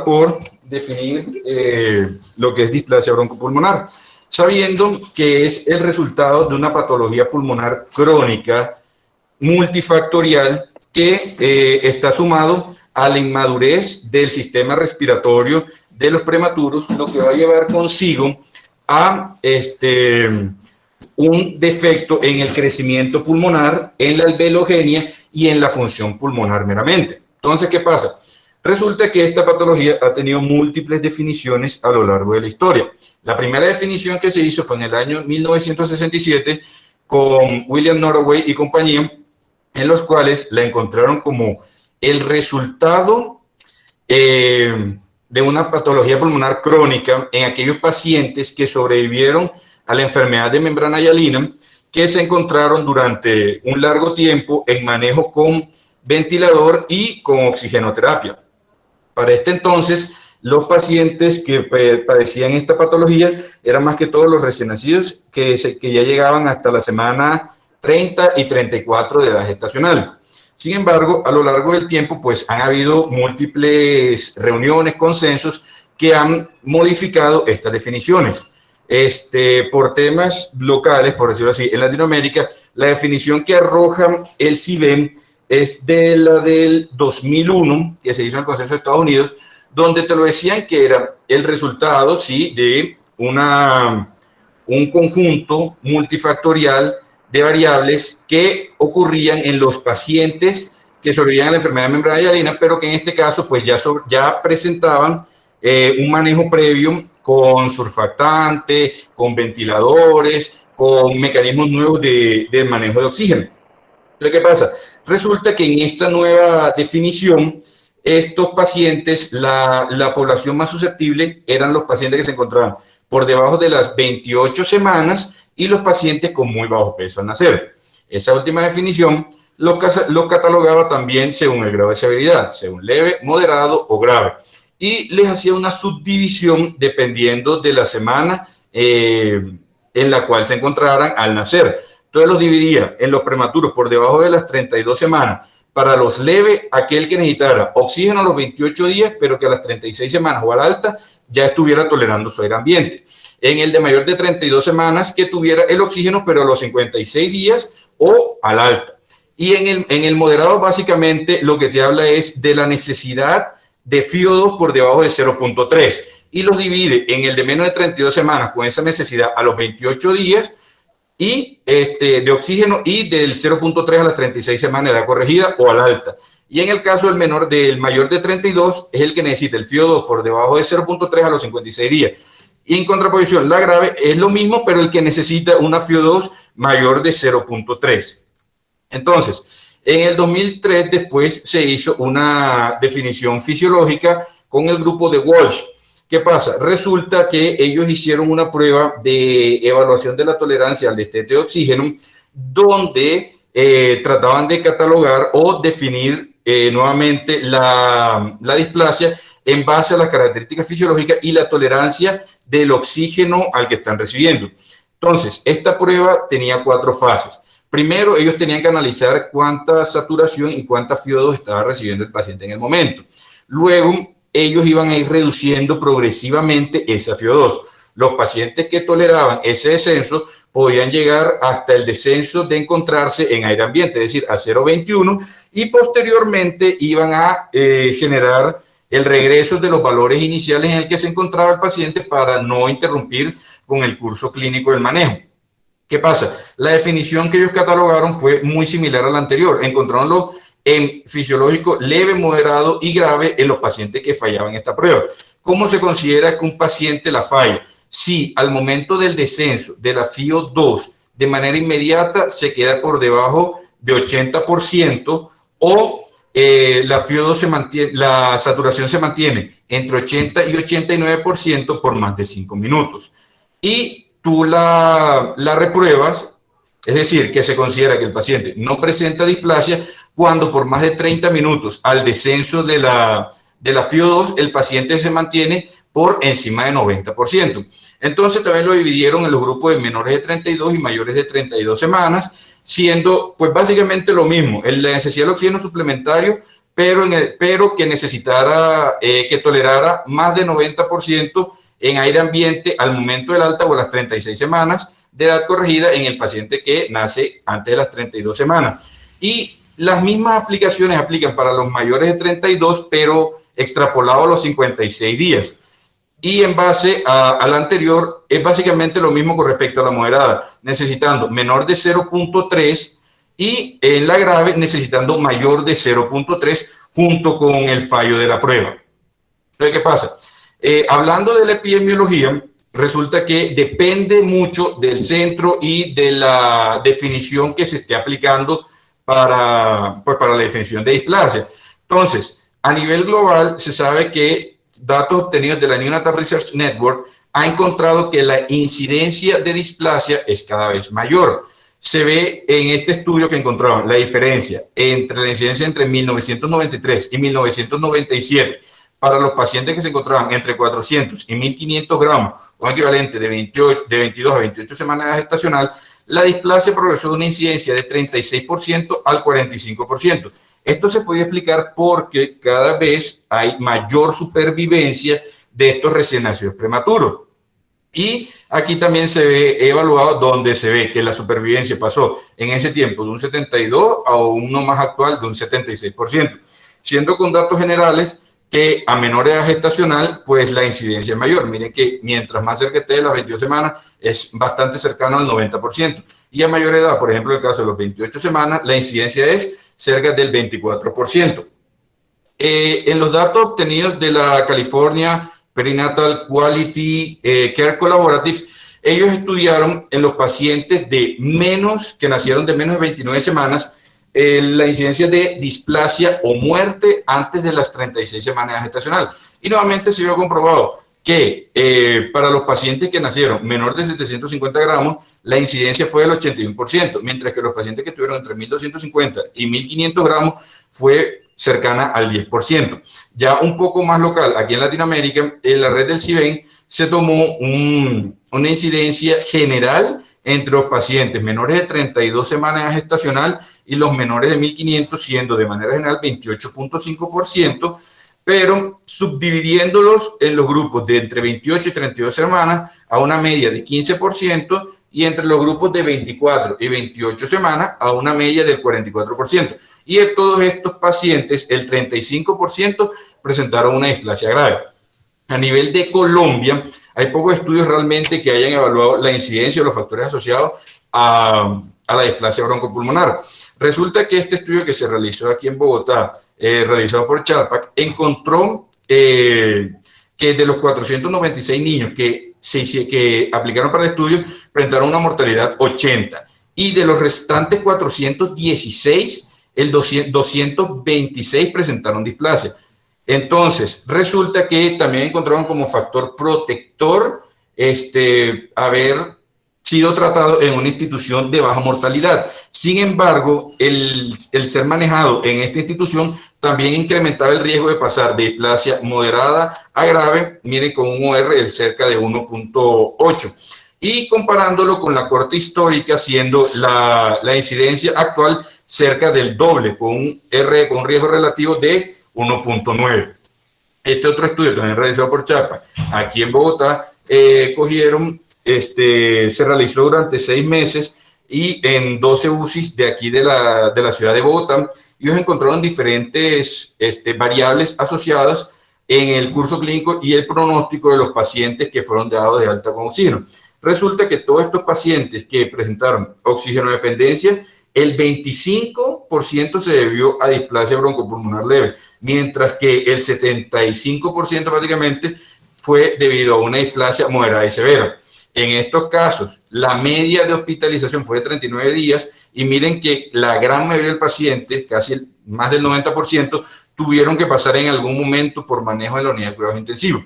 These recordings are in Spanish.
por definir lo que es displasia broncopulmonar, sabiendo que es el resultado de una patología pulmonar crónica multifactorial que está sumado a la inmadurez del sistema respiratorio de los prematuros, lo que va a llevar consigo a un defecto en el crecimiento pulmonar, en la alveologenia y en la función pulmonar meramente. Entonces, ¿qué pasa? Resulta que esta patología ha tenido múltiples definiciones a lo largo de la historia. La primera definición que se hizo fue en el año 1967 con William Norway y compañía, en los cuales la encontraron como el resultado de una patología pulmonar crónica en aquellos pacientes que sobrevivieron a la enfermedad de membrana hialina, que se encontraron durante un largo tiempo en manejo con ventilador y con oxigenoterapia. Para este entonces, los pacientes que padecían esta patología eran más que todos los recién nacidos que ya llegaban hasta la semana 30 y 34 de edad gestacional. Sin embargo, a lo largo del tiempo, pues han habido múltiples reuniones, consensos que han modificado estas definiciones. Por temas locales, por decirlo así, en Latinoamérica, la definición que arroja el CIBEM es de la del 2001, que se hizo en el Consenso de Estados Unidos, donde te lo decían que era el resultado, sí, de un conjunto multifactorial de variables que ocurrían en los pacientes que sobrevivían a la enfermedad de membrana hialina, pero que en este caso pues ya presentaban un manejo previo con surfactante, con ventiladores, con mecanismos nuevos de manejo de oxígeno. Entonces, ¿qué pasa? Resulta que en esta nueva definición, estos pacientes, la población más susceptible eran los pacientes que se encontraban por debajo de las 28 semanas y los pacientes con muy bajo peso al nacer. Esa última definición lo catalogaba también según el grado de severidad, según leve, moderado o grave, y les hacía una subdivisión dependiendo de la semana en la cual se encontraran al nacer. Entonces los dividía en los prematuros por debajo de las 32 semanas. Para los leves, aquel que necesitara oxígeno a los 28 días, pero que a las 36 semanas o a la alta ya estuviera tolerando su aire ambiente. En el de mayor de 32 semanas, que tuviera el oxígeno, pero a los 56 días o a la alta. Y en el moderado, básicamente, lo que te habla es de la necesidad de FiO2 por debajo de 0.3. Y los divide en el de menos de 32 semanas, con esa necesidad a los 28 días, y de oxígeno, y del 0.3 a las 36 semanas de edad corregida o a la alta. Y en el caso del mayor de 32, es el que necesita el FiO2 por debajo de 0.3 a los 56 días. Y en contraposición, la grave es lo mismo, pero el que necesita una FiO2 mayor de 0.3. Entonces, en el 2003 después se hizo una definición fisiológica con el grupo de Walsh. ¿Qué pasa? Resulta que ellos hicieron una prueba de evaluación de la tolerancia al destete de oxígeno, donde trataban de catalogar o definir nuevamente la displasia en base a las características fisiológicas y la tolerancia del oxígeno al que están recibiendo. Entonces, esta prueba tenía 4 fases. Primero, ellos tenían que analizar cuánta saturación y cuánta FiO2 estaba recibiendo el paciente en el momento. Luego, ellos iban a ir reduciendo progresivamente esa FiO2. Los pacientes que toleraban ese descenso podían llegar hasta el descenso de encontrarse en aire ambiente, es decir, a 0.21, y posteriormente iban a generar el regreso de los valores iniciales en el que se encontraba el paciente para no interrumpir con el curso clínico del manejo. ¿Qué pasa? La definición que ellos catalogaron fue muy similar a la anterior. Encontráronlo en fisiológico leve, moderado y grave en los pacientes que fallaban esta prueba. ¿Cómo se considera que un paciente la falla? Si al momento del descenso de la FiO2 de manera inmediata se queda por debajo de 80% o la FiO2 se mantiene, la saturación se mantiene entre 80 y 89% por más de 5 minutos. Y tú la repruebas, es decir, que se considera que el paciente no presenta displasia cuando por más de 30 minutos al descenso de la FiO2 el paciente se mantiene por encima de 90%. Entonces también lo dividieron en los grupos de menores de 32 y mayores de 32 semanas, siendo pues básicamente lo mismo, la necesidad del oxígeno suplementario pero que necesitara, que tolerara más de 90% en aire ambiente al momento del alta o a las 36 semanas de edad corregida en el paciente que nace antes de las 32 semanas. Y las mismas aplicaciones aplican para los mayores de 32, pero extrapolado a los 56 días. Y en base a la anterior, es básicamente lo mismo con respecto a la moderada, necesitando menor de 0.3 y en la grave necesitando mayor de 0.3 junto con el fallo de la prueba. Entonces, ¿qué pasa? Hablando de la epidemiología, resulta que depende mucho del centro y de la definición que se esté aplicando para la definición de displasia. Entonces, a nivel global, se sabe que datos obtenidos de la Neonatal Research Network ha encontrado que la incidencia de displasia es cada vez mayor. Se ve en este estudio que encontraron la diferencia entre la incidencia entre 1993 y 1997 para los pacientes que se encontraban entre 400 y 1500 gramos, un equivalente de 22 a 28 semanas de gestacional. La displasia progresó de una incidencia de 36% al 45%. Esto se puede explicar porque cada vez hay mayor supervivencia de estos recién nacidos prematuros. Y aquí también se ve evaluado donde se ve que la supervivencia pasó en ese tiempo de un 72% a uno más actual de un 76%, siendo con datos generales que a menor edad gestacional, pues la incidencia es mayor. Miren que mientras más cerca esté de las 22 semanas, es bastante cercano al 90%. Y a mayor edad, por ejemplo, en el caso de los 28 semanas, la incidencia es cerca del 24%. En los datos obtenidos de la California Perinatal Quality Care Collaborative, ellos estudiaron en los pacientes que nacieron de menos de 29 semanas, la incidencia de displasia o muerte antes de las 36 semanas gestacional. Y nuevamente se vio comprobado que para los pacientes que nacieron menor de 750 gramos, la incidencia fue del 81%, mientras que los pacientes que tuvieron entre 1250 y 1500 gramos fue cercana al 10%. Ya un poco más local, aquí en Latinoamérica, en la red del CIBEN se tomó una incidencia general entre los pacientes menores de 32 semanas gestacional y los menores de 1500, siendo de manera general 28.5%, pero subdividiéndolos en los grupos de entre 28 y 32 semanas a una media de 15%, y entre los grupos de 24 y 28 semanas a una media del 44%. Y de todos estos pacientes, el 35% presentaron una displasia grave. A nivel de Colombia, hay pocos estudios realmente que hayan evaluado la incidencia o los factores asociados a la displasia broncopulmonar. Resulta que este estudio que se realizó aquí en Bogotá, realizado por Charpak, encontró que de los 496 niños que aplicaron para el estudio, presentaron una mortalidad 80. Y de los restantes 416, el 226 presentaron displasia. Entonces, resulta que también encontraron como factor protector haber sido tratado en una institución de baja mortalidad. Sin embargo, el ser manejado en esta institución también incrementaba el riesgo de pasar de displasia moderada a grave, miren, con un OR de cerca de 1.8. Y comparándolo con la corte histórica, siendo la incidencia actual cerca del doble, con un riesgo relativo de 1.9. Este otro estudio también realizado por Charpak, aquí en Bogotá, se realizó durante 6 meses y en 12 UCIs de aquí de la ciudad de Bogotá, y ellos encontraron diferentes variables asociadas en el curso clínico y el pronóstico de los pacientes que fueron dados de alta con oxígeno. Resulta que todos estos pacientes que presentaron oxígeno dependencia, el 25% se debió a displasia broncopulmonar leve, mientras que el 75% prácticamente fue debido a una displasia moderada y severa. En estos casos, la media de hospitalización fue de 39 días y miren que la gran mayoría de pacientes, casi más del 90%, tuvieron que pasar en algún momento por manejo de la unidad de cuidados intensivos.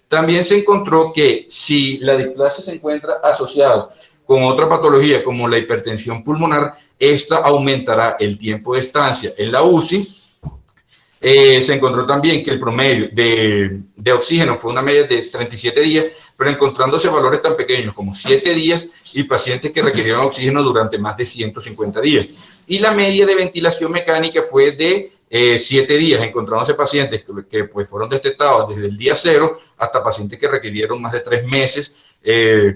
También se encontró que si la displasia se encuentra asociada con otra patología como la hipertensión pulmonar, esta aumentará el tiempo de estancia en la UCI. Se encontró también que el promedio de oxígeno fue una media de 37 días, pero encontrándose valores tan pequeños como 7 días y pacientes que requirieron oxígeno durante más de 150 días. Y la media de ventilación mecánica fue de 7 días, encontrándose pacientes que pues fueron detectados desde el día 0 hasta pacientes que requirieron más de 3 meses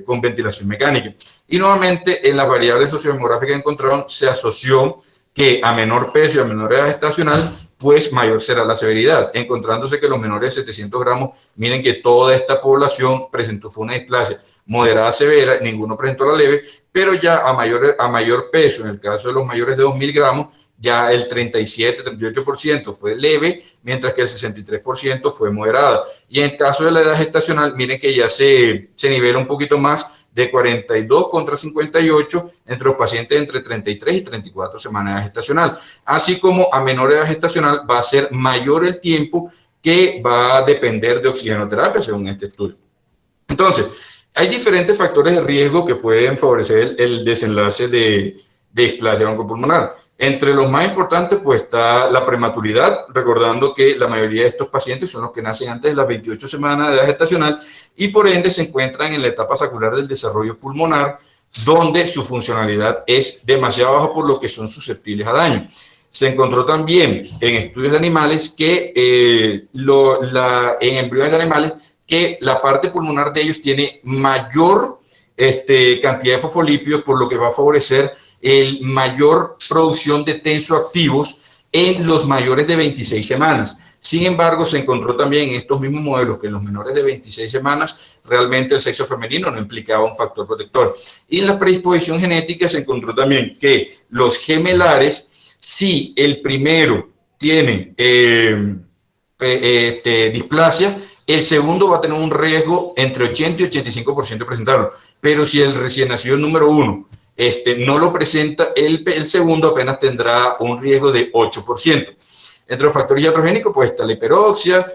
con ventilación mecánica. Y nuevamente en las variables sociodemográficas que encontraron se asoció que a menor peso y a menor edad gestacional, pues mayor será la severidad, encontrándose que los menores de 700 gramos, miren que toda esta población presentó fue una displasia moderada severa, ninguno presentó la leve, pero ya a mayor peso, en el caso de los mayores de 2000 gramos, ya el 37-38% fue leve, mientras que el 63% fue moderada. Y en el caso de la edad gestacional, miren que ya se nivela un poquito más, de 42 contra 58 entre los pacientes entre 33 y 34 semanas de edad gestacional. Así como a menor edad gestacional va a ser mayor el tiempo que va a depender de oxigenoterapia, según este estudio. Entonces, hay diferentes factores de riesgo que pueden favorecer el desenlace de displasia broncopulmonar. Entre los más importantes, pues está la prematuridad, recordando que la mayoría de estos pacientes son los que nacen antes de las 28 semanas de edad gestacional y por ende se encuentran en la etapa sacular del desarrollo pulmonar, donde su funcionalidad es demasiado baja, por lo que son susceptibles a daño. Se encontró también en estudios de animales que en embriones de animales que la parte pulmonar de ellos tiene mayor cantidad de fosfolípidos, por lo que va a favorecer mayor producción de tensoactivos en los mayores de 26 semanas. Sin embargo, se encontró también en estos mismos modelos que en los menores de 26 semanas realmente el sexo femenino no implicaba un factor protector. Y en la predisposición genética se encontró también que los gemelares, si el primero tiene displasia, el segundo va a tener un riesgo entre 80 y 85% de presentarlo. Pero si el recién nacido número 1 no lo presenta, el segundo apenas tendrá un riesgo de 8%. Entre los factores iatrogénicos, pues está la hiperoxia,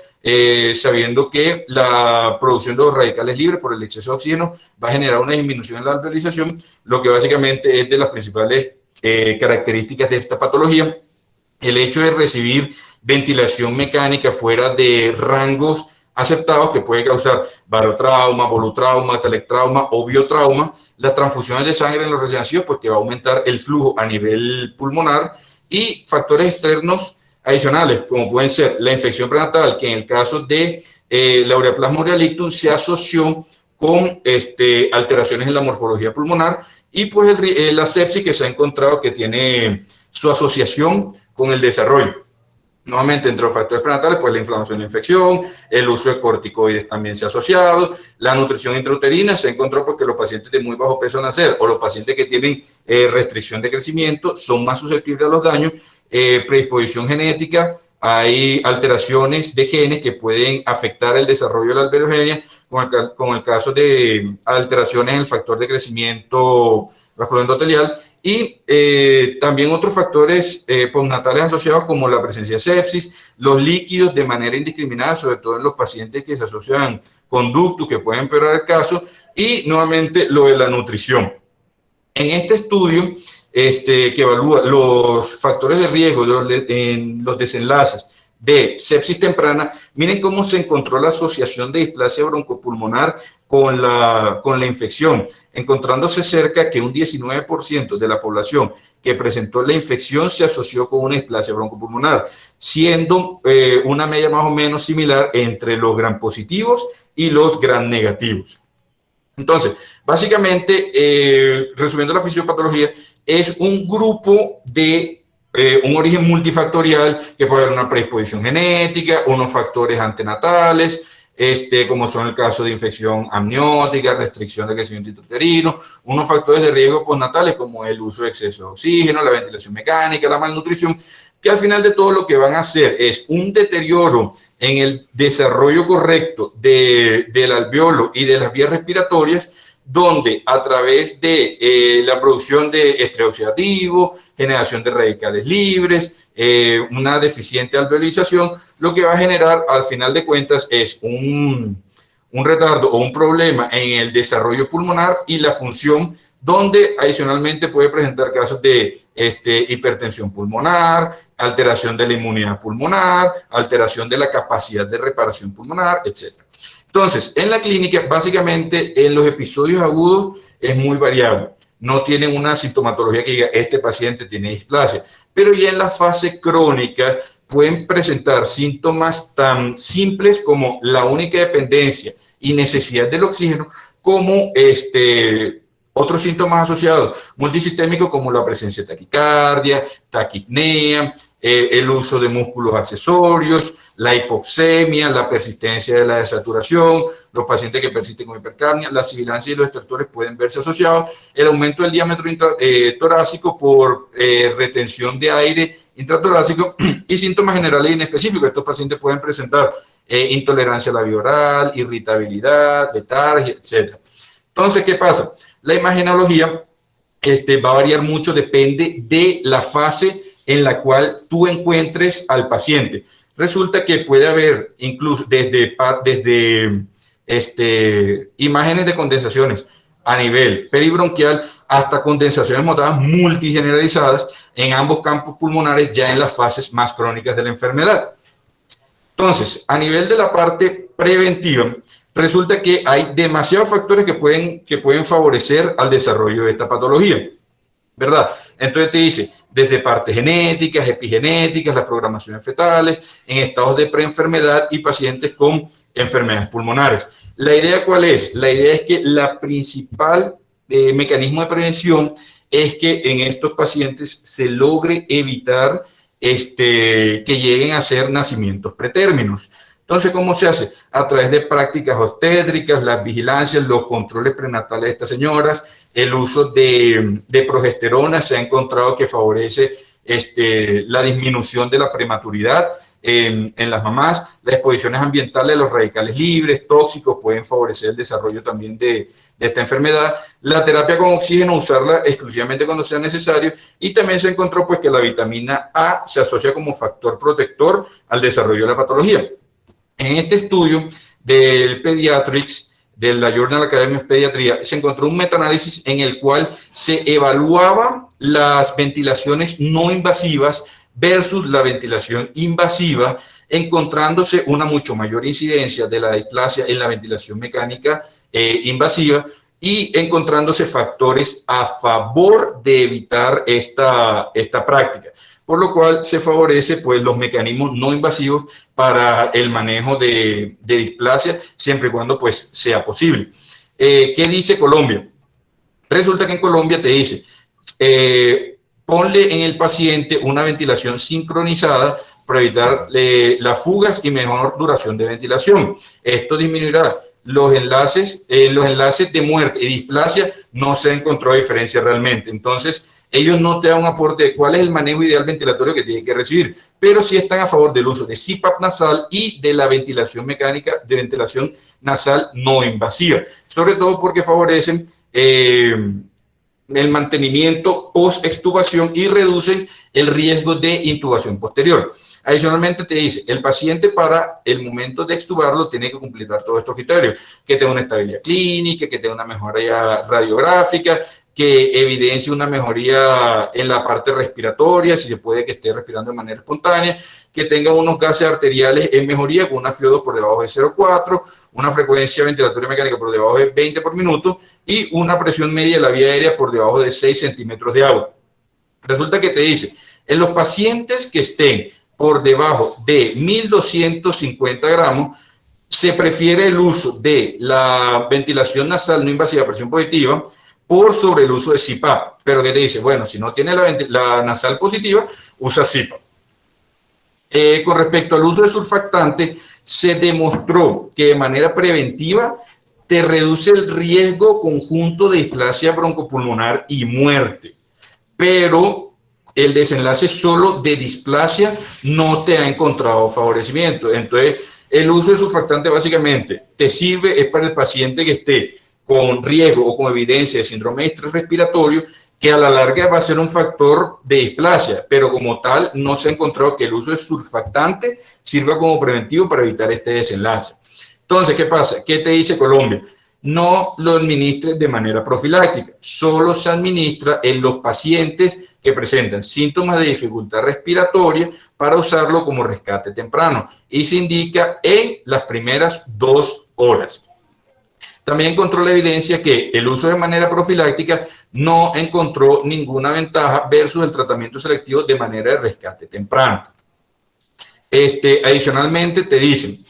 sabiendo que la producción de los radicales libres por el exceso de oxígeno va a generar una disminución en la alveolización, lo que básicamente es de las principales características de esta patología. El hecho de recibir ventilación mecánica fuera de rangos aceptados que puede causar barotrauma, volutrauma, telectrauma o biotrauma, las transfusiones de sangre en los recién nacidos, pues que va a aumentar el flujo a nivel pulmonar, y factores externos adicionales, como pueden ser la infección prenatal, que en el caso de la Ureaplasma orealictum se asoció con alteraciones en la morfología pulmonar, y pues la sepsis, que se ha encontrado que tiene su asociación con el desarrollo. Nuevamente, entre los factores prenatales, pues la inflamación y la infección, el uso de corticoides también se ha asociado, la nutrición intrauterina se encontró porque los pacientes de muy bajo peso al nacer o los pacientes que tienen restricción de crecimiento son más susceptibles a los daños, predisposición genética, hay alteraciones de genes que pueden afectar el desarrollo de la alveologenia, con el caso de alteraciones en el factor de crecimiento vascular endotelial, y también otros factores postnatales asociados como la presencia de sepsis, los líquidos de manera indiscriminada, sobre todo en los pacientes que se asocian con ductus que pueden empeorar el caso, y nuevamente lo de la nutrición. En este estudio que evalúa los factores de riesgo en los desenlaces de sepsis temprana, miren cómo se encontró la asociación de displasia broncopulmonar con la infección, encontrándose cerca que un 19% de la población que presentó la infección se asoció con una displasia broncopulmonar, siendo una media más o menos similar entre los gram positivos y los gram negativos. Entonces, básicamente, resumiendo la fisiopatología, es un grupo de un origen multifactorial que puede haber una predisposición genética, unos factores antenatales, como son el caso de infección amniótica, restricción de crecimiento intrauterino, unos factores de riesgo postnatales como el uso de exceso de oxígeno, la ventilación mecánica, la malnutrición, que al final de todo lo que van a hacer es un deterioro en el desarrollo correcto del alveolo y de las vías respiratorias, donde a través de la producción de estrés oxidativo, generación de radicales libres, una deficiente alveolización, lo que va a generar al final de cuentas es un retardo o un problema en el desarrollo pulmonar y la función, donde adicionalmente puede presentar casos de hipertensión pulmonar, alteración de la inmunidad pulmonar, alteración de la capacidad de reparación pulmonar, etc. Entonces, en la clínica, básicamente, en los episodios agudos es muy variable. No tienen una sintomatología que diga, este paciente tiene displasia. Pero ya en la fase crónica, pueden presentar síntomas tan simples como la única dependencia y necesidad del oxígeno, como otros síntomas asociados multisistémicos como la presencia de taquicardia, taquipnea, el uso de músculos accesorios, la hipoxemia, la persistencia de la desaturación, los pacientes que persisten con hipercapnia, la sibilancia y los estertores pueden verse asociados, el aumento del diámetro torácico por retención de aire intratorácico y síntomas generales inespecíficos. Estos pacientes pueden presentar intolerancia a la vía oral, irritabilidad, letargia, etc. Entonces, ¿qué pasa? La imagenología va a variar mucho, depende de la fase en la cual tú encuentres al paciente. Resulta que puede haber incluso desde imágenes de condensaciones a nivel peribronquial hasta condensaciones motoras multigeneralizadas en ambos campos pulmonares ya en las fases más crónicas de la enfermedad. Entonces, a nivel de la parte preventiva, resulta que hay demasiados factores que pueden favorecer al desarrollo de esta patología, ¿verdad? Entonces te dice, desde partes genéticas, epigenéticas, las programaciones fetales, en estados de preenfermedad y pacientes con enfermedades pulmonares. ¿La idea cuál es? La idea es que la principal mecanismo de prevención es que en estos pacientes se logre evitar que lleguen a ser nacimientos pretérminos. Entonces, ¿cómo se hace? A través de prácticas obstétricas, las vigilancias, los controles prenatales de estas señoras, el uso de progesterona se ha encontrado que favorece la disminución de la prematuridad en las mamás, las exposiciones ambientales a los radicales libres, tóxicos, pueden favorecer el desarrollo también de esta enfermedad. La terapia con oxígeno, usarla exclusivamente cuando sea necesario, y también se encontró pues que la vitamina A se asocia como factor protector al desarrollo de la patología. En este estudio del Pediatrics, de la Journal Academy of Pediatría, se encontró un metaanálisis en el cual se evaluaban las ventilaciones no invasivas versus la ventilación invasiva, encontrándose una mucho mayor incidencia de la displasia en la ventilación mecánica invasiva y encontrándose factores a favor de evitar esta práctica, por lo cual se favorece pues los mecanismos no invasivos para el manejo de displasia, siempre y cuando pues sea posible. ¿Qué dice Colombia? Resulta que en Colombia te dice, ponle en el paciente una ventilación sincronizada para evitar las fugas y mejor duración de ventilación. Esto disminuirá los enlaces de muerte y displasia. No se encontró diferencia realmente. Entonces, ellos no te dan un aporte de cuál es el manejo ideal ventilatorio que tienen que recibir, pero sí están a favor del uso de CPAP nasal y de la ventilación mecánica, de ventilación nasal no invasiva, sobre todo porque favorecen el mantenimiento post-extubación y reducen el riesgo de intubación posterior. Adicionalmente te dice, el paciente para el momento de extubarlo tiene que cumplir todos estos criterios, que tenga una estabilidad clínica, que tenga una mejoría radiográfica, que evidencie una mejoría en la parte respiratoria, si se puede que esté respirando de manera espontánea, que tenga unos gases arteriales en mejoría con una FiO2 por debajo de 0,4, una frecuencia ventilatoria mecánica por debajo de 20 por minuto y una presión media de la vía aérea por debajo de 6 centímetros de agua. Resulta que te dice, en los pacientes que estén por debajo de 1.250 gramos, se prefiere el uso de la ventilación nasal no invasiva a presión positiva por sobre el uso de CPAP. Pero que te dice, bueno, si no tiene la nasal positiva, usa CPAP. Con respecto al uso de surfactante, se demostró que de manera preventiva te reduce el riesgo conjunto de displasia broncopulmonar y muerte, pero el desenlace solo de displasia no te ha encontrado favorecimiento. Entonces, el uso de surfactante básicamente te sirve es para el paciente que esté con riesgo o con evidencia de síndrome de estrés respiratorio, que a la larga va a ser un factor de displasia, pero como tal no se ha encontrado que el uso de surfactante sirva como preventivo para evitar este desenlace. Entonces, ¿qué pasa? ¿Qué te dice Colombia? No lo administres de manera profiláctica, solo se administra en los pacientes que presentan síntomas de dificultad respiratoria para usarlo como rescate temprano y se indica en las primeras 2 horas. También encontró la evidencia que el uso de manera profiláctica no encontró ninguna ventaja versus el tratamiento selectivo de manera de rescate temprano. Adicionalmente te dicen,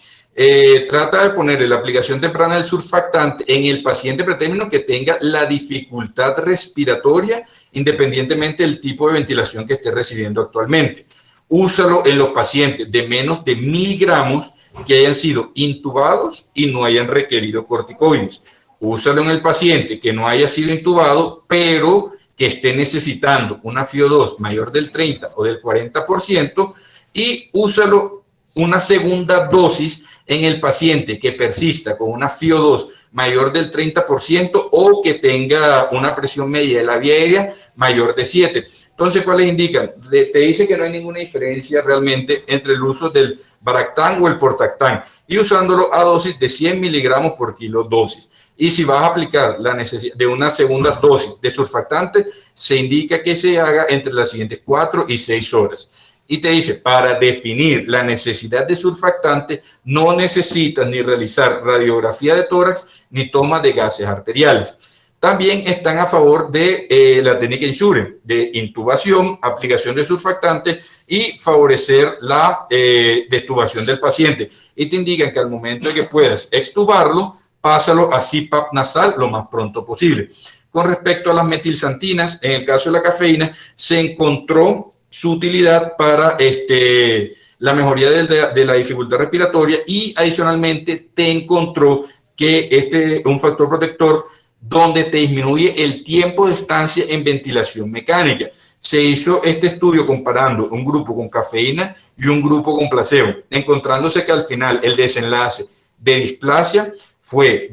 trata de ponerle la aplicación temprana del surfactante en el paciente pretérmino que tenga la dificultad respiratoria, independientemente del tipo de ventilación que esté recibiendo actualmente. Úsalo en los pacientes de menos de 1000 gramos que hayan sido intubados y no hayan requerido corticoides. Úsalo en el paciente que no haya sido intubado, pero que esté necesitando una FiO2 mayor del 30 o del 40%, y úsalo una segunda dosis en el paciente que persista con una FiO2 mayor del 30% o que tenga una presión media de la vía aérea mayor de 7. Entonces, ¿cuáles indican? Te dice que no hay ninguna diferencia realmente entre el uso del Baractán o el Portactán, y usándolo a dosis de 100 miligramos por kilo dosis. Y si vas a aplicar la necesidad de una segunda dosis de surfactante, se indica que se haga entre las siguientes 4 y 6 horas. Y te dice, para definir la necesidad de surfactante, no necesitas ni realizar radiografía de tórax ni toma de gases arteriales. También están a favor de la técnica Ensure, de intubación, aplicación de surfactante y favorecer la detubación del paciente. Y te indican que al momento de que puedas extubarlo, pásalo a CPAP nasal lo más pronto posible. Con respecto a las metilsantinas, en el caso de la cafeína, se encontró su utilidad para la mejoría de la dificultad respiratoria, y adicionalmente te encontró que un factor protector donde te disminuye el tiempo de estancia en ventilación mecánica. Se hizo este estudio comparando un grupo con cafeína y un grupo con placebo, encontrándose que al final el desenlace de displasia fue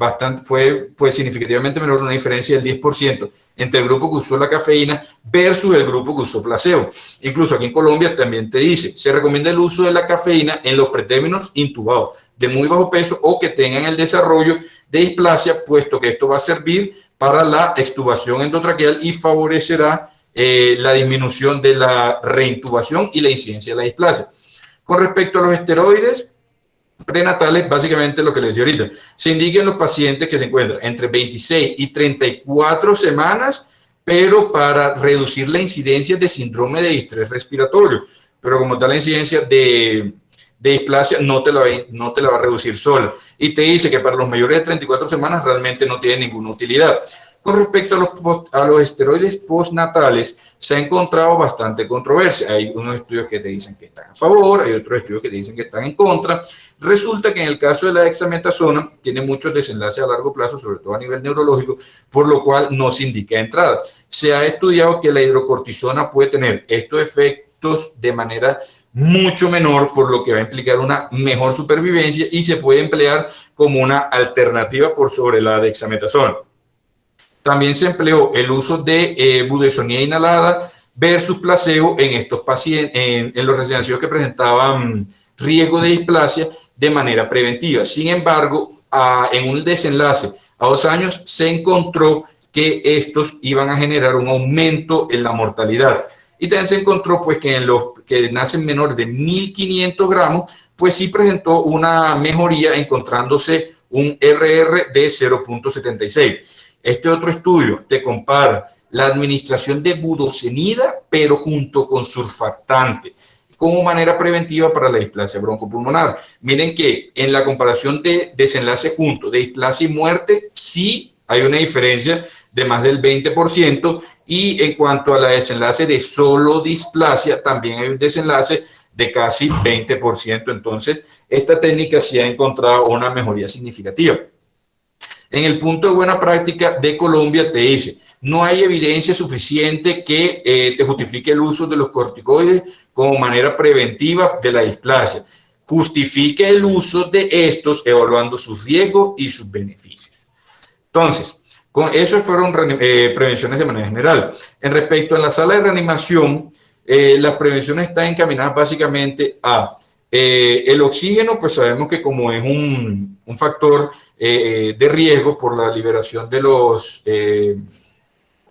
significativamente menor, una diferencia del 10% entre el grupo que usó la cafeína versus el grupo que usó placebo. Incluso aquí en Colombia también te dice, se recomienda el uso de la cafeína en los pretérminos intubados de muy bajo peso o que tengan el desarrollo de displasia, puesto que esto va a servir para la extubación endotraqueal y favorecerá la disminución de la reintubación y la incidencia de la displasia. Con respecto a los esteroides prenatales, básicamente lo que les decía ahorita, se indica en los pacientes que se encuentran entre 26 y 34 semanas, pero para reducir la incidencia de síndrome de distrés respiratorio. Pero como tal, la incidencia de displasia no te la va a reducir sola. Y te dice que para los mayores de 34 semanas realmente no tiene ninguna utilidad. Con respecto a los esteroides postnatales, se ha encontrado bastante controversia. Hay unos estudios que te dicen que están a favor, hay otros estudios que te dicen que están en contra. Resulta que en el caso de la dexametasona tiene muchos desenlaces a largo plazo, sobre todo a nivel neurológico, por lo cual no se indica de entrada. Se ha estudiado que la hidrocortisona puede tener estos efectos de manera mucho menor, por lo que va a implicar una mejor supervivencia y se puede emplear como una alternativa por sobre la dexametasona. También se empleó el uso de budesonida inhalada versus placebo en estos pacientes, en los recién nacidos que presentaban riesgo de displasia de manera preventiva. Sin embargo, en un desenlace a 2 años se encontró que estos iban a generar un aumento en la mortalidad. Y también se encontró pues que en los que nacen menores de 1500 gramos, pues sí presentó una mejoría, encontrándose un RR de 0.76. Este otro estudio te compara la administración de budesonida, pero junto con surfactante, como manera preventiva para la displasia broncopulmonar. Miren que en la comparación de desenlace junto de displasia y muerte, sí hay una diferencia de más del 20%, y en cuanto a la desenlace de solo displasia, también hay un desenlace de casi 20%. Entonces, esta técnica sí ha encontrado una mejoría significativa. En el punto de buena práctica de Colombia te dice, no hay evidencia suficiente que te justifique el uso de los corticoides como manera preventiva de la displasia. Justifique el uso de estos evaluando sus riesgos y sus beneficios. Entonces, con eso fueron prevenciones de manera general. En respecto a la sala de reanimación, las prevenciones están encaminadas básicamente a el oxígeno, pues sabemos que como es un factor de riesgo por la liberación de los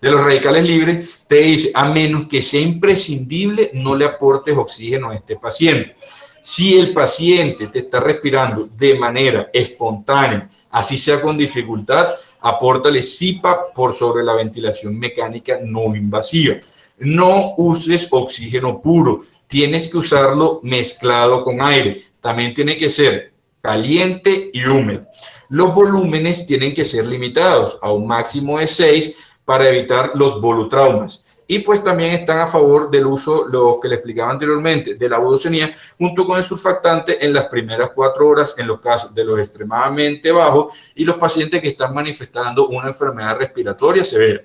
radicales libres, te dice, a menos que sea imprescindible, no le aportes oxígeno a este paciente. Si el paciente te está respirando de manera espontánea, así sea con dificultad, apórtale CPAP por sobre la ventilación mecánica no invasiva. No uses oxígeno puro. tienes que usarlo mezclado con aire. También tiene que ser caliente y húmedo. Los volúmenes tienen que ser limitados a un máximo de 6 para evitar los volutraumas. Y pues también están a favor del uso, lo que le explicaba anteriormente, de la budosonía junto con el surfactante en las primeras 4 horas en los casos de los extremadamente bajos y los pacientes que están manifestando una enfermedad respiratoria severa.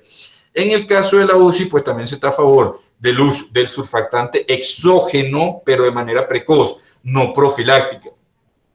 En el caso de la UCI, pues también se está a favor del uso del surfactante exógeno, pero de manera precoz, no profiláctica.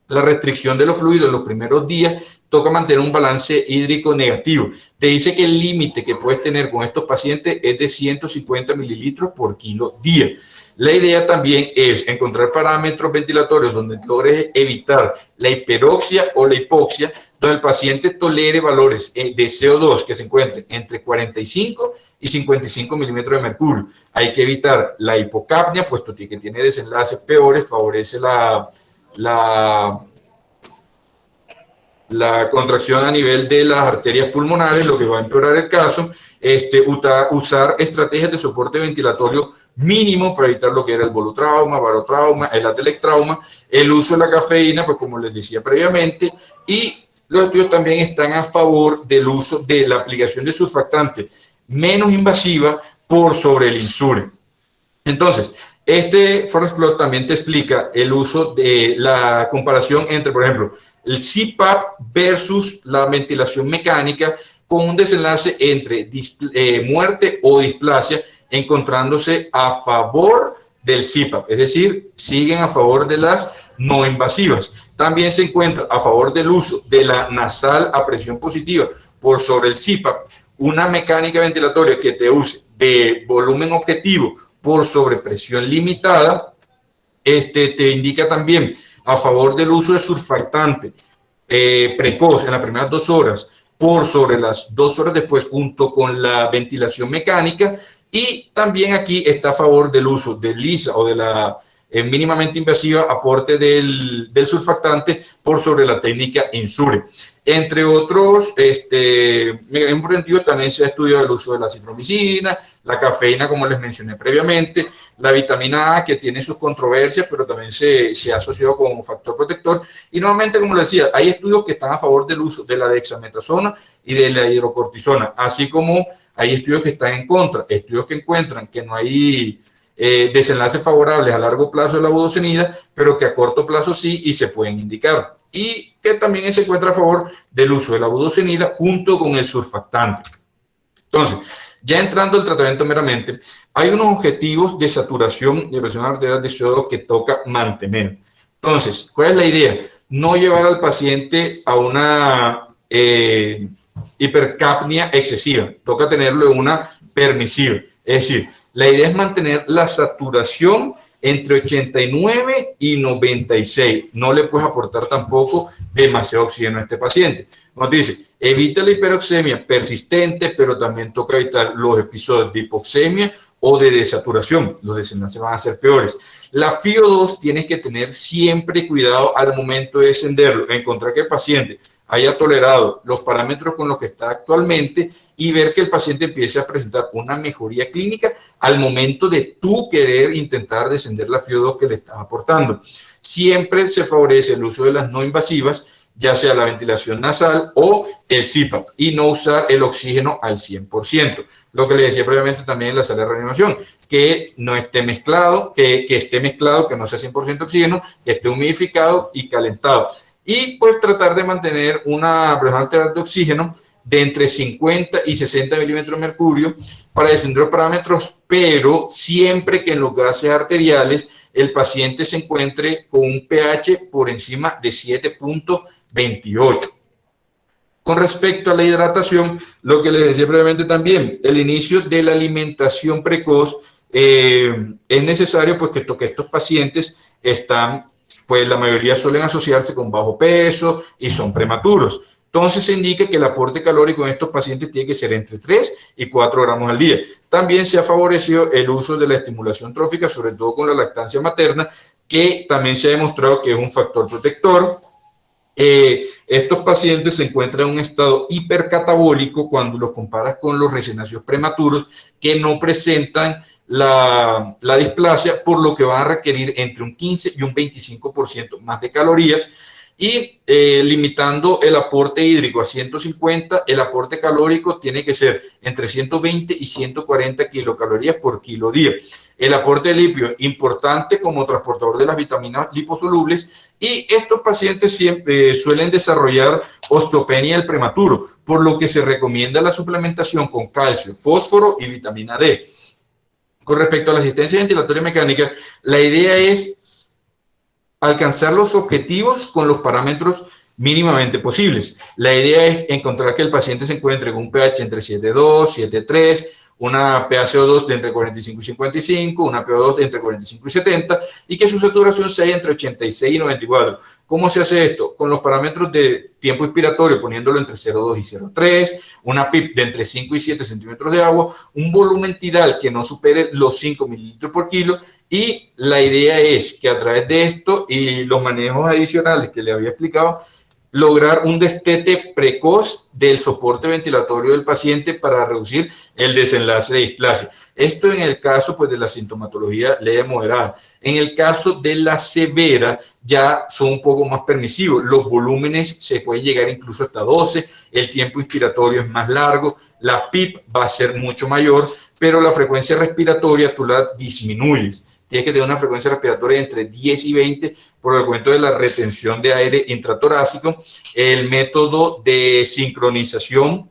La restricción de los fluidos en los primeros días toca mantener un balance hídrico negativo. Te dice que el límite que puedes tener con estos pacientes es de 150 mililitros por kilo día. La idea también es encontrar parámetros ventilatorios donde logres evitar la hiperoxia o la hipoxia, donde el paciente tolere valores de CO2 que se encuentren entre 45 y 55 milímetros de mercurio. Hay que evitar la hipocapnia, puesto que tiene desenlaces peores, favorece la contracción a nivel de las arterias pulmonares, lo que va a empeorar el caso. Usar estrategias de soporte ventilatorio mínimo para evitar lo que era el volutrauma, barotrauma, el atelectrauma, el uso de la cafeína, pues como les decía previamente, y los estudios también están a favor del uso de la aplicación de surfactante menos invasiva por sobre el insure. Entonces, Forest Plot también te explica el uso de la comparación entre, por ejemplo, el CPAP versus la ventilación mecánica con un desenlace entre muerte o displasia, encontrándose a favor del CPAP, es decir, siguen a favor de las no invasivas. También se encuentra a favor del uso de la nasal a presión positiva por sobre el CPAP, una mecánica ventilatoria que te use de volumen objetivo por sobre presión limitada. Te indica también a favor del uso de surfactante precoz en las primeras 2 horas por sobre las 2 horas después junto con la ventilación mecánica, y también aquí está a favor del uso de LISA o de la mínimamente invasiva aporte del surfactante por sobre la técnica INSURE. Entre otros, en preventivo también se ha estudiado el uso de la citromicina, la cafeína, como les mencioné previamente, la vitamina A, que tiene sus controversias, pero también se ha asociado como factor protector. Y nuevamente, como les decía, hay estudios que están a favor del uso de la dexametasona y de la hidrocortisona, así como hay estudios que están en contra, estudios que encuentran que no hay desenlaces favorables a largo plazo de la budosonida, pero que a corto plazo sí y se pueden indicar. Y que también se encuentra a favor del uso de la budosonida junto con el surfactante. Entonces, ya entrando al tratamiento meramente, hay unos objetivos de saturación de presión arterial de CO2 que toca mantener. Entonces, ¿cuál es la idea? No llevar al paciente a una hipercapnia excesiva, toca tenerlo en una permisiva. Es decir, la idea es mantener la saturación entre 89 y 96. No le puedes aportar tampoco demasiado oxígeno a este paciente. Nos dice, evita la hiperoxemia persistente, pero también toca evitar los episodios de hipoxemia o de desaturación. Los desenlaces van a ser peores. La FiO2 tienes que tener siempre cuidado al momento de descenderlo, encontrar que el paciente haya tolerado los parámetros con los que está actualmente y ver que el paciente empiece a presentar una mejoría clínica al momento de tú querer intentar descender la FiO2 que le estás aportando. Siempre se favorece el uso de las no invasivas, ya sea la ventilación nasal o el CPAP, y no usar el oxígeno al 100%. Lo que le decía previamente también en la sala de reanimación, que no esté mezclado, que esté mezclado, que no sea 100% oxígeno, que esté humidificado y calentado. Y pues tratar de mantener una presión arterial de oxígeno de entre 50 y 60 milímetros de mercurio para descender los parámetros, pero siempre que en los gases arteriales el paciente se encuentre con un pH por encima de 7.28. Con respecto a la hidratación, lo que les decía previamente también, el inicio de la alimentación precoz es necesario, pues que estos pacientes están, pues la mayoría suelen asociarse con bajo peso y son prematuros. Entonces se indica que el aporte calórico en estos pacientes tiene que ser entre 3 y 4 gramos al día. También se ha favorecido el uso de la estimulación trófica, sobre todo con la lactancia materna, que también se ha demostrado que es un factor protector. Estos pacientes se encuentran en un estado hipercatabólico cuando los comparas con los recién nacidos prematuros que no presentan la displasia, por lo que van a requerir entre un 15 y un 25% más de calorías, y limitando el aporte hídrico a 150, el aporte calórico tiene que ser entre 120 y 140 kilocalorías por kilo día. El aporte de litio, importante como transportador de las vitaminas liposolubles, y estos pacientes siempre suelen desarrollar osteopenia del prematuro, por lo que se recomienda la suplementación con calcio, fósforo y vitamina D. Con respecto a la asistencia ventilatoria mecánica, la idea es alcanzar los objetivos con los parámetros mínimamente posibles. La idea es encontrar que el paciente se encuentre con un pH entre 7,2, 7,3, una PaCO2 de entre 45 y 55, una PO2 de entre 45 y 70, y que su saturación sea entre 86 y 94. ¿Cómo se hace esto? Con los parámetros de tiempo inspiratorio, poniéndolo entre 0,2 y 0,3, una PIP de entre 5 y 7 centímetros de agua, un volumen tidal que no supere los 5 mililitros por kilo, y la idea es que a través de esto y los manejos adicionales que le había explicado, lograr un destete precoz del soporte ventilatorio del paciente para reducir el desenlace de displasia. Esto en el caso pues, de la sintomatología leve moderada. En el caso de la severa ya son un poco más permisivos. Los volúmenes se pueden llegar incluso hasta 12, el tiempo inspiratorio es más largo, la PIP va a ser mucho mayor, pero la frecuencia respiratoria tú la disminuyes. Tienes que tener una frecuencia respiratoria entre 10 y 20 por el cuento de la retención de aire intratorácico. El método de sincronización,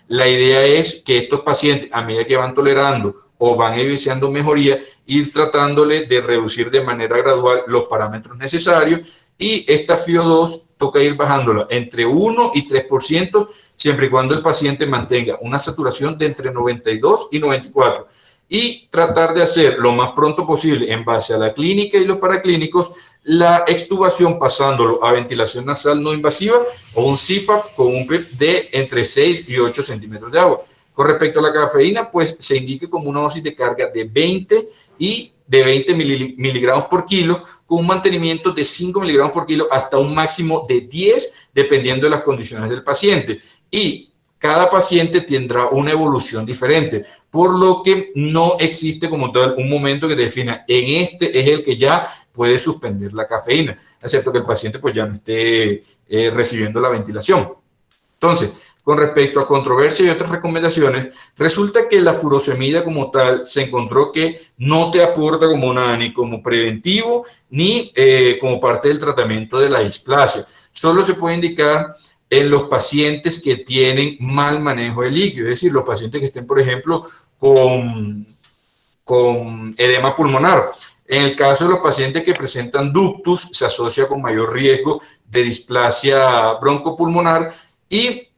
la idea es que estos pacientes, a medida que van tolerando o van evidenciando mejoría, ir tratándole de reducir de manera gradual los parámetros necesarios, y esta FiO2 toca ir bajándola entre 1 y 3%, siempre y cuando el paciente mantenga una saturación de entre 92 y 94. Y tratar de hacer lo más pronto posible, en base a la clínica y los paraclínicos, la extubación pasándolo a ventilación nasal no invasiva o un CPAP con un PEP de entre 6 y 8 centímetros de agua. Con respecto a la cafeína, pues se indique como una dosis de carga de 20 y de 20 miligramos por kilo, con un mantenimiento de 5 miligramos por kilo hasta un máximo de 10, dependiendo de las condiciones del paciente. Y cada paciente tendrá una evolución diferente, por lo que no existe como tal un momento que te defina, en este es el que ya puede suspender la cafeína, excepto que el paciente pues ya no esté recibiendo la ventilación. Entonces, con respecto a controversia y otras recomendaciones, resulta que la furosemida como tal se encontró que no te aporta como nada, ni como preventivo, ni como parte del tratamiento de la displasia. Solo se puede indicar en los pacientes que tienen mal manejo de líquido, es decir, los pacientes que estén, por ejemplo, con edema pulmonar. En el caso de los pacientes que presentan ductus, se asocia con mayor riesgo de displasia broncopulmonar, y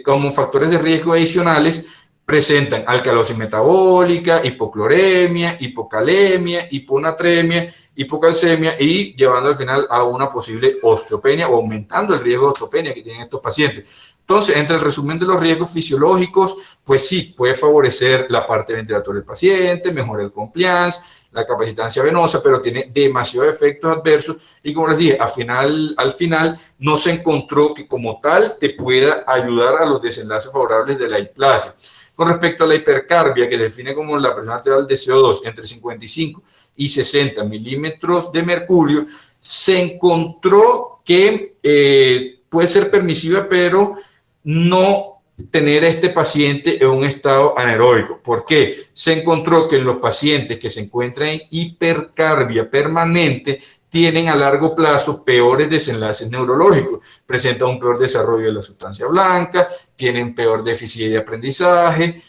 como factores de riesgo adicionales presentan alcalosis metabólica, hipocloremia, hipocalemia, hiponatremia, hipocalcemia, y llevando al final a una posible osteopenia o aumentando el riesgo de osteopenia que tienen estos pacientes. Entonces, entre el resumen de los riesgos fisiológicos, pues sí, puede favorecer la parte ventilatoria del paciente, mejora el compliance, la capacitancia venosa, pero tiene demasiados efectos adversos, y como les dije, al final no se encontró que como tal te pueda ayudar a los desenlaces favorables de la displasia. Con respecto a la hipercarbia, que define como la presión arterial de CO2 entre 55 y 60 milímetros de mercurio, se encontró que puede ser permisiva, pero no tener a este paciente en un estado anaeróbico. ¿Por qué? Se encontró que los pacientes que se encuentran en hipercarbia permanente tienen a largo plazo peores desenlaces neurológicos, presentan un peor desarrollo de la sustancia blanca, tienen peor déficit de aprendizaje,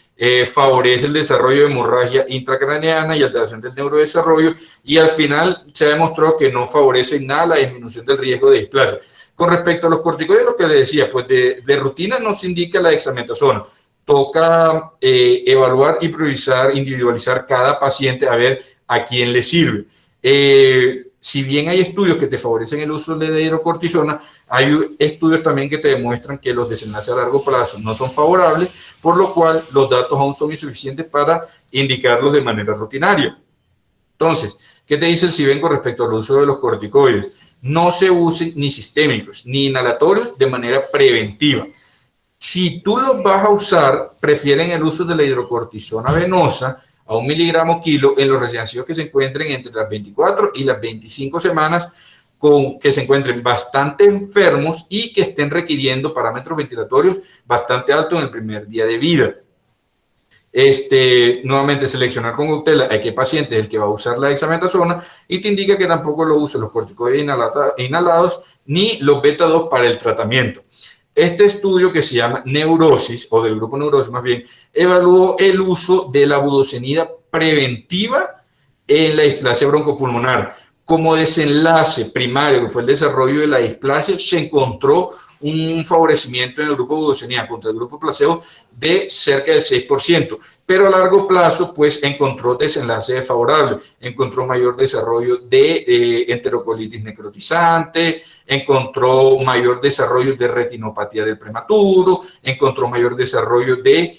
favorece el desarrollo de hemorragia intracraneana y alteración del neurodesarrollo, y al final se ha demostrado que no favorece nada la disminución del riesgo de displasia. Con respecto a los corticoides, lo que le decía, pues de rutina no se indica la dexametasona. Toca evaluar y priorizar, individualizar cada paciente a ver a quién le sirve. Si bien hay estudios que te favorecen el uso de la hidrocortisona, hay estudios también que te demuestran que los desenlaces a largo plazo no son favorables, por lo cual los datos aún son insuficientes para indicarlos de manera rutinaria. Entonces, ¿qué te dice el CIBEN con respecto al uso de los corticoides? No se usen ni sistémicos ni inhalatorios de manera preventiva. Si tú los vas a usar, prefieren el uso de la hidrocortisona venosa a 1 miligramo kilo en los recién nacidos que se encuentren entre las 24 y las 25 semanas, que se encuentren bastante enfermos y que estén requiriendo parámetros ventilatorios bastante altos en el primer día de vida. Nuevamente seleccionar con cautela a qué paciente es el que va a usar la dexametasona, y te indica que tampoco lo usen los corticoides inhalados ni los beta 2 para el tratamiento. Este estudio, que se llama Neurosis, o del grupo Neurosis más bien, evaluó el uso de la budesonida preventiva en la displasia broncopulmonar. Como desenlace primario, que fue el desarrollo de la displasia, se encontró un favorecimiento en el grupo budesonida contra el grupo placebo de cerca del 6%, pero a largo plazo pues encontró desenlace favorable, encontró mayor desarrollo de enterocolitis necrotizante, encontró mayor desarrollo de retinopatía del prematuro, encontró mayor desarrollo de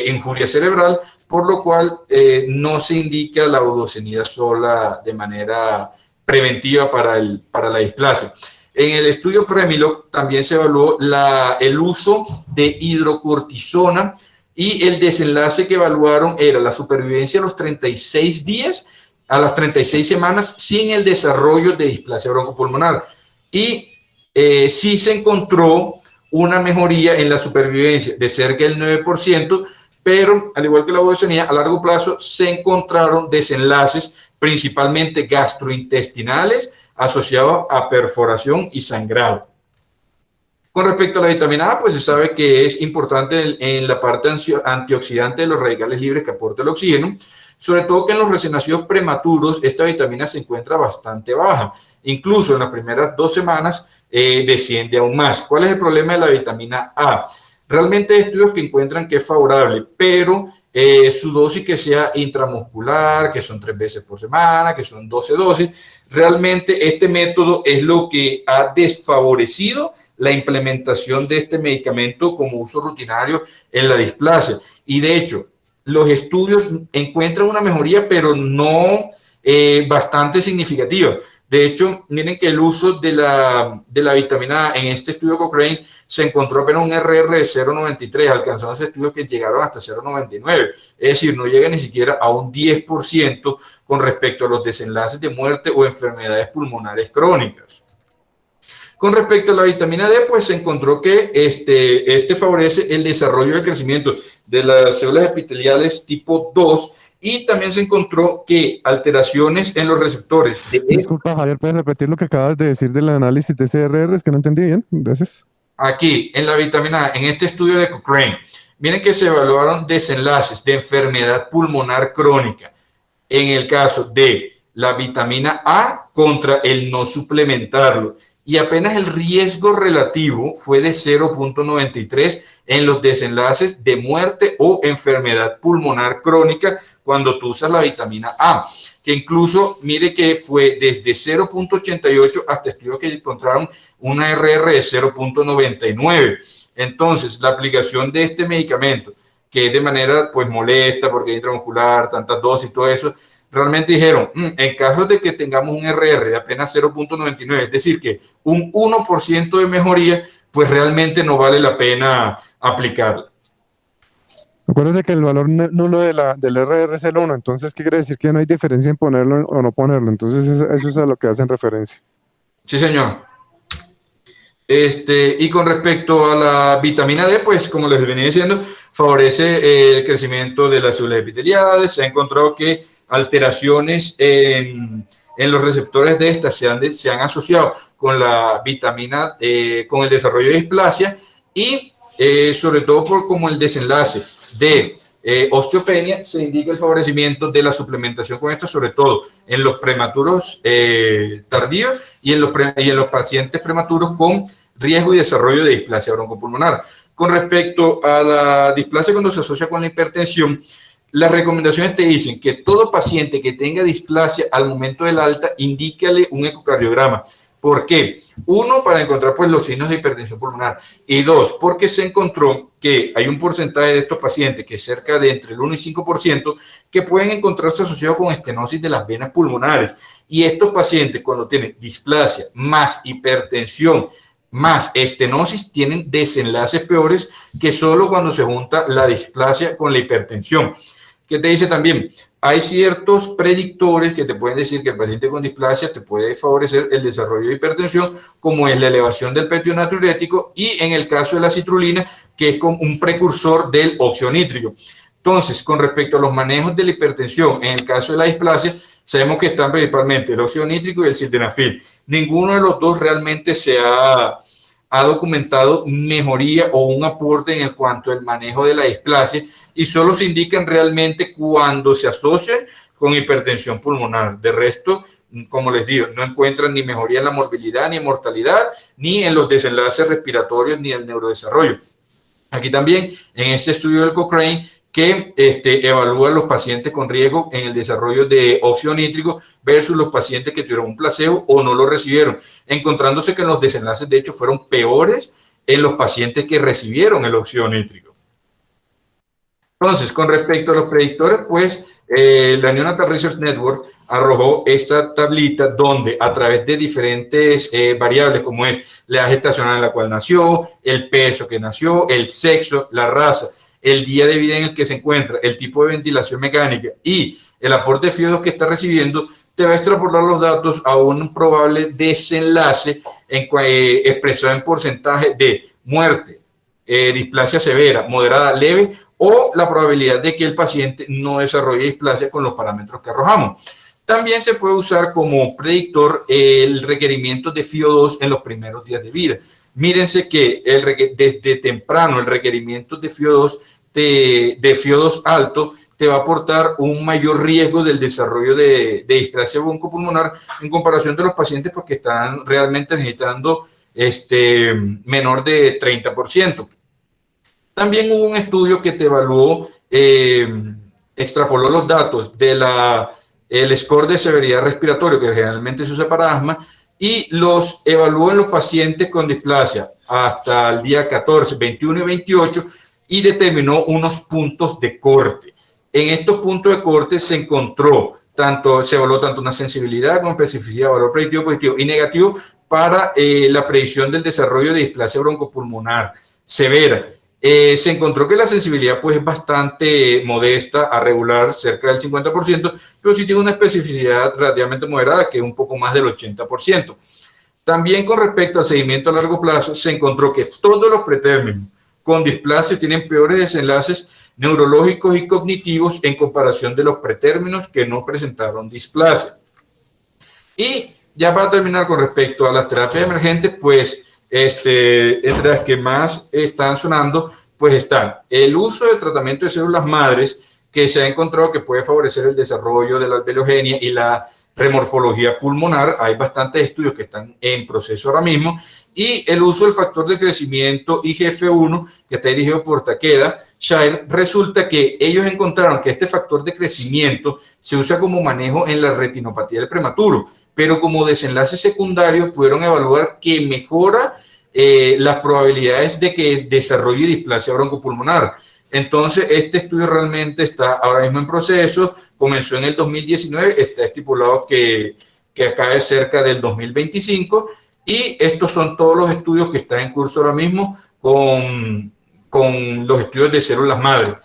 injuria cerebral, por lo cual no se indica la budesonida sola de manera preventiva para la displasia. En el estudio Premiloc también se evaluó el uso de hidrocortisona, y el desenlace que evaluaron era la supervivencia a los 36 días, a las 36 semanas, sin el desarrollo de displasia broncopulmonar. Y sí se encontró una mejoría en la supervivencia de cerca del 9%, pero al igual que la budesonida, a largo plazo se encontraron desenlaces principalmente gastrointestinales asociados a perforación y sangrado. Con respecto a la vitamina A, pues se sabe que es importante en la parte antioxidante de los radicales libres que aporta el oxígeno, sobre todo que en los recién nacidos prematuros esta vitamina se encuentra bastante baja, incluso en las primeras 2 semanas desciende aún más. ¿Cuál es el problema de la vitamina A? Realmente hay estudios que encuentran que es favorable, pero su dosis que sea intramuscular, que son 3 veces por semana, que son 12 dosis, realmente este método es lo que ha desfavorecido la implementación de este medicamento como uso rutinario en la displasia. Y de hecho, los estudios encuentran una mejoría, pero no bastante significativa. De hecho, miren que el uso de la vitamina A en este estudio Cochrane se encontró apenas un RR de 0,93, alcanzando estudios que llegaron hasta 0,99. Es decir, no llega ni siquiera a un 10% con respecto a los desenlaces de muerte o enfermedades pulmonares crónicas. Con respecto a la vitamina D, pues se encontró que este favorece el desarrollo y el crecimiento de las células epiteliales tipo 2, y también se encontró que alteraciones en los receptores de... Disculpa, Javier, ¿puedes repetir lo que acabas de decir del análisis de CRR? Es que no entendí bien. Gracias. Aquí, en la vitamina A, en este estudio de Cochrane, miren que se evaluaron desenlaces de enfermedad pulmonar crónica en el caso de la vitamina A contra el no suplementarlo, y apenas el riesgo relativo fue de 0,93 en los desenlaces de muerte o enfermedad pulmonar crónica cuando tú usas la vitamina A, que incluso mire que fue desde 0,88 hasta estudios que encontraron una RR de 0,99. Entonces, la aplicación de este medicamento, que es de manera pues molesta porque es intramuscular, tantas dosis y todo eso, realmente dijeron, en caso de que tengamos un RR de apenas 0,99, es decir, que un 1% de mejoría, pues realmente no vale la pena aplicarla. Acuérdate que el valor nulo del RR es el 1, entonces, ¿qué quiere decir? Que no hay diferencia en ponerlo o no ponerlo. Entonces, eso es a lo que hacen referencia. Sí, señor. Y con respecto a la vitamina D, pues como les venía diciendo, favorece el crecimiento de las células epiteliales. Se ha encontrado que alteraciones en los receptores de estas se han asociado con la vitamina, con el desarrollo de displasia, y sobre todo por como el desenlace de osteopenia, se indica el favorecimiento de la suplementación con esto, sobre todo en los prematuros tardíos y en los pacientes prematuros con riesgo y desarrollo de displasia broncopulmonar. Con respecto a la displasia cuando se asocia con la hipertensión, las recomendaciones te dicen que todo paciente que tenga displasia al momento del alta, indícale un ecocardiograma. ¿Por qué? 1, para encontrar pues los signos de hipertensión pulmonar, y 2, porque se encontró que hay un porcentaje de estos pacientes, que es cerca de entre el 1 y 5%, que pueden encontrarse asociados con estenosis de las venas pulmonares, y estos pacientes cuando tienen displasia más hipertensión más estenosis tienen desenlaces peores que solo cuando se junta la displasia con la hipertensión. ¿Qué te dice también? Hay ciertos predictores que te pueden decir que el paciente con displasia te puede favorecer el desarrollo de hipertensión, como es la elevación del PET natriurético y en el caso de la citrulina, que es como un precursor del óxido nítrico. Entonces, con respecto a los manejos de la hipertensión, en el caso de la displasia, sabemos que están principalmente el óxido nítrico y el sildenafil. Ninguno de los dos realmente se ha documentado mejoría o un aporte en el cuanto al manejo de la displasia y solo se indican realmente cuando se asocian con hipertensión pulmonar. De resto, como les digo, no encuentran ni mejoría en la morbilidad, ni en mortalidad, ni en los desenlaces respiratorios, ni en el neurodesarrollo. Aquí también, en este estudio del Cochrane, que evalúa a los pacientes con riesgo en el desarrollo de óxido nítrico versus los pacientes que tuvieron un placebo o no lo recibieron, encontrándose que los desenlaces de hecho fueron peores en los pacientes que recibieron el óxido nítrico. Entonces, con respecto a los predictores, pues la Neonatal Research Network arrojó esta tablita donde a través de diferentes variables como es la edad gestacional en la cual nació, el peso que nació, el sexo, la raza, el día de vida en el que se encuentra, el tipo de ventilación mecánica y el aporte de FiO2 que está recibiendo, te va a extrapolar los datos a un probable desenlace expresado en porcentaje de muerte, displasia severa, moderada, leve o la probabilidad de que el paciente no desarrolle displasia con los parámetros que arrojamos. También se puede usar como predictor el requerimiento de FiO2 en los primeros días de vida. Mírense que desde temprano el requerimiento de FiO2 alto te va a aportar un mayor riesgo del desarrollo de displasia broncopulmonar en comparación de los pacientes porque están realmente necesitando menor de 30%. También hubo un estudio que te evaluó, extrapoló los datos de el score de severidad respiratoria, que generalmente se usa para asma, y los evaluó en los pacientes con displasia hasta el día 14, 21 y 28 y determinó unos puntos de corte. En estos puntos de corte se evaluó tanto una sensibilidad como especificidad, valor predictivo positivo y negativo para la predicción del desarrollo de displasia broncopulmonar severa. Se encontró que la sensibilidad pues, es bastante modesta a regular, cerca del 50%, pero sí tiene una especificidad relativamente moderada, que es un poco más del 80%. También con respecto al seguimiento a largo plazo, se encontró que todos los pretérminos con displasia tienen peores desenlaces neurológicos y cognitivos en comparación de los pretérminos que no presentaron displasia. Y ya para terminar con respecto a las terapias emergentes, pues entre las que más están sonando, pues están el uso de tratamiento de células madres, que se ha encontrado que puede favorecer el desarrollo de la alveologenia y la remorfología pulmonar. Hay bastantes estudios que están en proceso ahora mismo. Y el uso del factor de crecimiento IGF-1, que está dirigido por Takeda Shire, resulta que ellos encontraron que este factor de crecimiento se usa como manejo en la retinopatía del prematuro, pero como desenlace secundario pudieron evaluar que mejora las probabilidades de que desarrolle displasia broncopulmonar. Entonces, este estudio realmente está ahora mismo en proceso, comenzó en el 2019, está estipulado que acabe cerca del 2025, y estos son todos los estudios que están en curso ahora mismo con los estudios de células madres.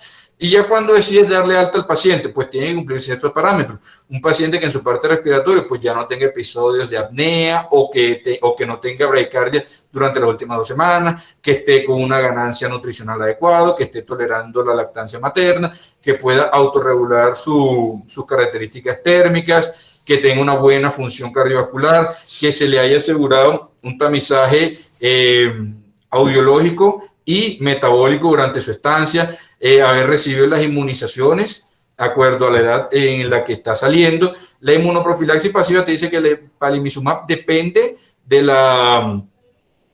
Y ya cuando decides darle alta al paciente, pues tiene que cumplir ciertos parámetros. Un paciente que en su parte respiratoria pues ya no tenga episodios de apnea o que no tenga bradicardia durante las últimas 2 semanas, que esté con una ganancia nutricional adecuada, que esté tolerando la lactancia materna, que pueda autorregular sus características térmicas, que tenga una buena función cardiovascular, que se le haya asegurado un tamizaje audiológico y metabólico durante su estancia, haber recibido las inmunizaciones de acuerdo a la edad en la que está saliendo. La inmunoprofilaxis pasiva te dice que el palivizumab depende de la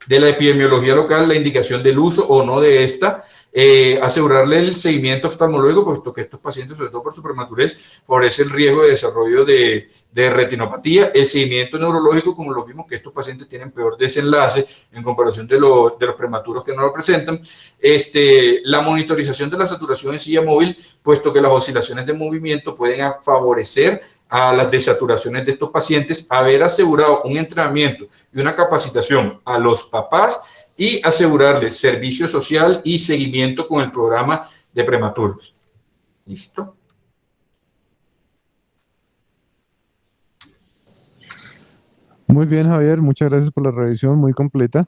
epidemiología local, la indicación del uso o no de esta, asegurarle el seguimiento oftalmológico, puesto que estos pacientes, sobre todo por su prematurez, favorece el riesgo de desarrollo de retinopatía, el seguimiento neurológico, como lo vimos que estos pacientes tienen peor desenlace en comparación de los prematuros que no lo presentan, la monitorización de la saturación en silla móvil, puesto que las oscilaciones de movimiento pueden favorecer a las desaturaciones de estos pacientes, haber asegurado un entrenamiento y una capacitación a los papás y asegurarles servicio social y seguimiento con el programa de prematuros. ¿Listo? Muy bien, Javier, muchas gracias por la revisión, muy completa.